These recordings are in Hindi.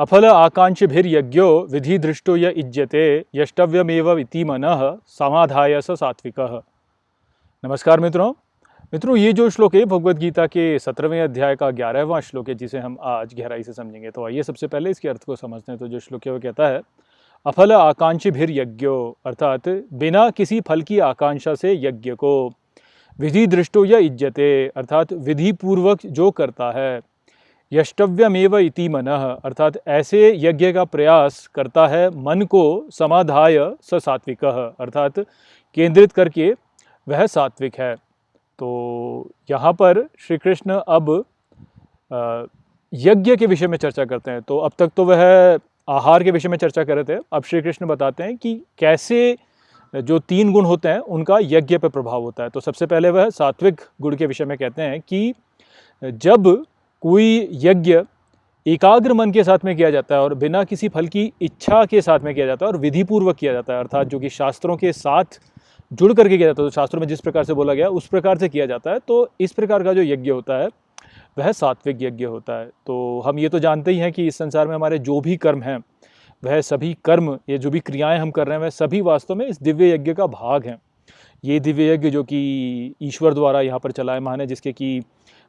अफल आकांक्षिभिर्यज्ञो विधि दृष्टो य इज्यते यष्टव्यमेव इति मनः समाधाय स सात्विकः। नमस्कार मित्रों, ये जो श्लोक है भगवद गीता के 17वें अध्याय का 11वां श्लोक है, जिसे हम आज गहराई से समझेंगे। तो आइए सबसे पहले इसके अर्थ को समझते हैं। तो जो श्लोक है वो कहता है, अफल आकांक्षिभिर्यज्ञो, अर्थात बिना किसी फल की आकांक्षा से यज्ञ को, विधि दृष्टो य इज्यते, अर्थात विधि पूर्वक जो करता है, यष्टव्यमेव इति मनः, अर्थात ऐसे यज्ञ का प्रयास करता है मन को, समाधाय स सात्विकः, अर्थात केंद्रित करके वह सात्विक है। तो यहाँ पर श्री कृष्ण अब यज्ञ के विषय में चर्चा करते हैं। तो अब तक तो वह आहार के विषय में चर्चा कर रहे थे। अब श्री कृष्ण बताते हैं कि कैसे जो 3 गुण होते हैं उनका यज्ञ पर प्रभाव होता है। तो सबसे पहले वह सात्विक गुण के विषय में कहते हैं कि जब कोई यज्ञ एकाग्र मन के साथ में किया जाता है और बिना किसी फल की इच्छा के साथ में किया जाता है और विधि पूर्वक किया जाता है, अर्थात जो कि शास्त्रों के साथ जुड़ करके किया जाता है, तो शास्त्रों में जिस प्रकार से बोला गया उस प्रकार से किया जाता है, तो इस प्रकार का जो यज्ञ होता है वह सात्विक यज्ञ होता है। तो हम ये तो जानते ही हैं कि इस संसार में हमारे जो भी कर्म हैं, वह सभी कर्म, ये जो भी क्रियाएं हम कर रहे हैं, वह सभी वास्तव में इस दिव्य यज्ञ का भाग हैं। ये दिव्य यज्ञ जो कि ईश्वर द्वारा यहाँ पर चलायमान है, जिसके कि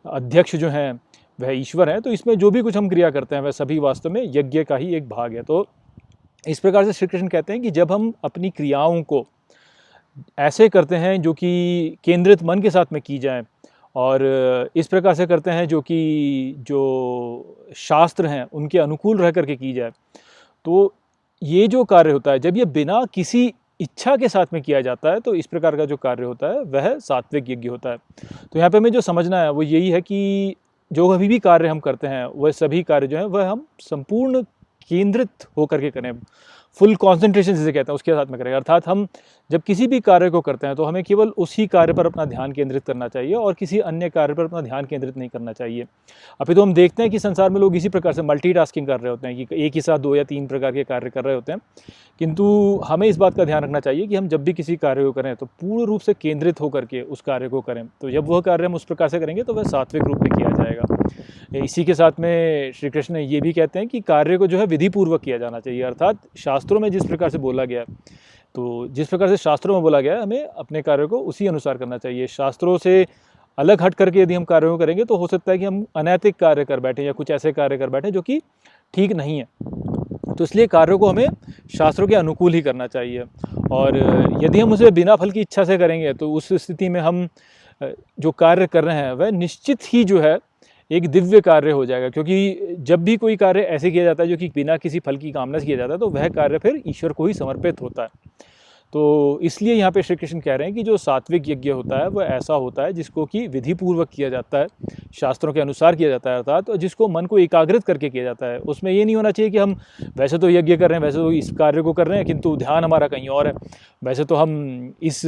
अध्यक्ष जो हैं वह ईश्वर हैं, तो इसमें जो भी कुछ हम क्रिया करते हैं वह सभी वास्तव में यज्ञ का ही एक भाग है। तो इस प्रकार से श्री कृष्ण कहते हैं कि जब हम अपनी क्रियाओं को ऐसे करते हैं जो कि केंद्रित मन के साथ में की जाए, और इस प्रकार से करते हैं जो कि जो शास्त्र हैं उनके अनुकूल रह करके की जाए, तो ये जो कार्य होता है जब ये बिना किसी इच्छा के साथ में किया जाता है, तो इस प्रकार का जो कार्य होता है वह सात्विक यज्ञ होता है। तो यहाँ पे हमें जो समझना है वो यही है कि जो अभी भी कार्य हम करते हैं वह सभी कार्य जो हैं वह हम संपूर्ण केंद्रित होकर के करें, फुल कॉन्सेंट्रेशन जिसे कहते हैं उसके साथ में करें। अर्थात हम जब किसी भी कार्य को करते हैं तो हमें केवल उसी कार्य पर अपना ध्यान केंद्रित करना चाहिए और किसी अन्य कार्य पर अपना ध्यान केंद्रित नहीं करना चाहिए। अभी तो हम देखते हैं कि संसार में लोग इसी प्रकार से मल्टीटास्किंग कर रहे होते हैं कि एक ही साथ 2 या 3 प्रकार के कार्य कर रहे होते हैं, किंतु हमें इस बात का ध्यान रखना चाहिए कि हम जब भी किसी कार्य को करें तो पूर्ण रूप से केंद्रित होकर के उस कार्य को करें। तो जब वह कार्य हम उस प्रकार से करेंगे तो वह सात्विक रूप में किया जाएगा। इसी के साथ में श्री कृष्ण ये भी कहते हैं कि कार्य को जो है विधि पूर्वक किया जाना चाहिए, अर्थात शास्त्रों में जिस प्रकार से बोला गया, तो जिस प्रकार से शास्त्रों में बोला गया है हमें अपने कार्य को उसी अनुसार करना चाहिए। शास्त्रों से अलग हट करके यदि हम कार्यों को करेंगे तो हो सकता है कि हम अनैतिक कार्य कर बैठें या कुछ ऐसे कार्य कर बैठें जो कि ठीक नहीं है। तो इसलिए कार्यों को हमें शास्त्रों के अनुकूल ही करना चाहिए, और यदि हम उसे बिना फल की इच्छा से करेंगे तो उस स्थिति में हम जो कार्य कर रहे हैं वह निश्चित ही जो है एक दिव्य कार्य हो जाएगा। क्योंकि जब भी कोई कार्य ऐसे किया जाता है जो कि बिना किसी फल की कामना से किया जाता है, तो वह कार्य फिर ईश्वर को ही समर्पित होता है। तो इसलिए यहाँ पे श्री कृष्ण कह रहे हैं कि जो सात्विक यज्ञ होता है वह ऐसा होता है जिसको कि विधि पूर्वक किया जाता है, शास्त्रों के अनुसार किया जाता है, अर्थात तो जिसको मन को एकाग्रित करके किया जाता है। उसमें ये नहीं होना चाहिए कि हम वैसे तो यज्ञ कर रहे हैं, वैसे तो इस कार्य को कर रहे हैं, किंतु ध्यान हमारा कहीं और है। वैसे तो हम इस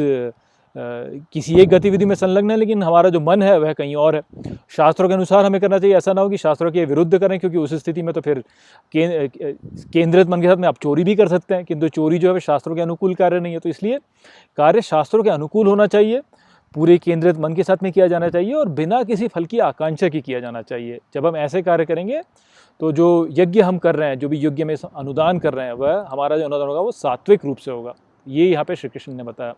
किसी एक गतिविधि में संलग्न है, लेकिन हमारा जो मन है वह कहीं और है। शास्त्रों के अनुसार हमें करना चाहिए, ऐसा ना हो कि शास्त्रों के विरुद्ध करें, क्योंकि उस स्थिति में तो फिर केंद्रित मन के साथ में आप चोरी भी कर सकते हैं, किंतु चोरी जो है शास्त्रों के अनुकूल कार्य नहीं है। तो इसलिए कार्य शास्त्रों के अनुकूल होना चाहिए, पूरे केंद्रित मन के साथ में किया जाना चाहिए और बिना किसी फल की आकांक्षा की किया जाना चाहिए। जब हम ऐसे कार्य करेंगे तो जो यज्ञ हम कर रहे हैं, जो भी यज्ञ में अनुदान कर रहे हैं, वह हमारा जो अनुदान होगा वो सात्विक रूप से होगा। ये यहाँ पे श्री कृष्ण ने बताया।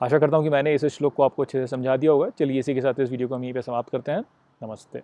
आशा करता हूँ कि मैंने इस श्लोक को आपको अच्छे से समझा दिया होगा। चलिए इसी के साथ इस वीडियो को हम यहीं पे समाप्त करते हैं। नमस्ते।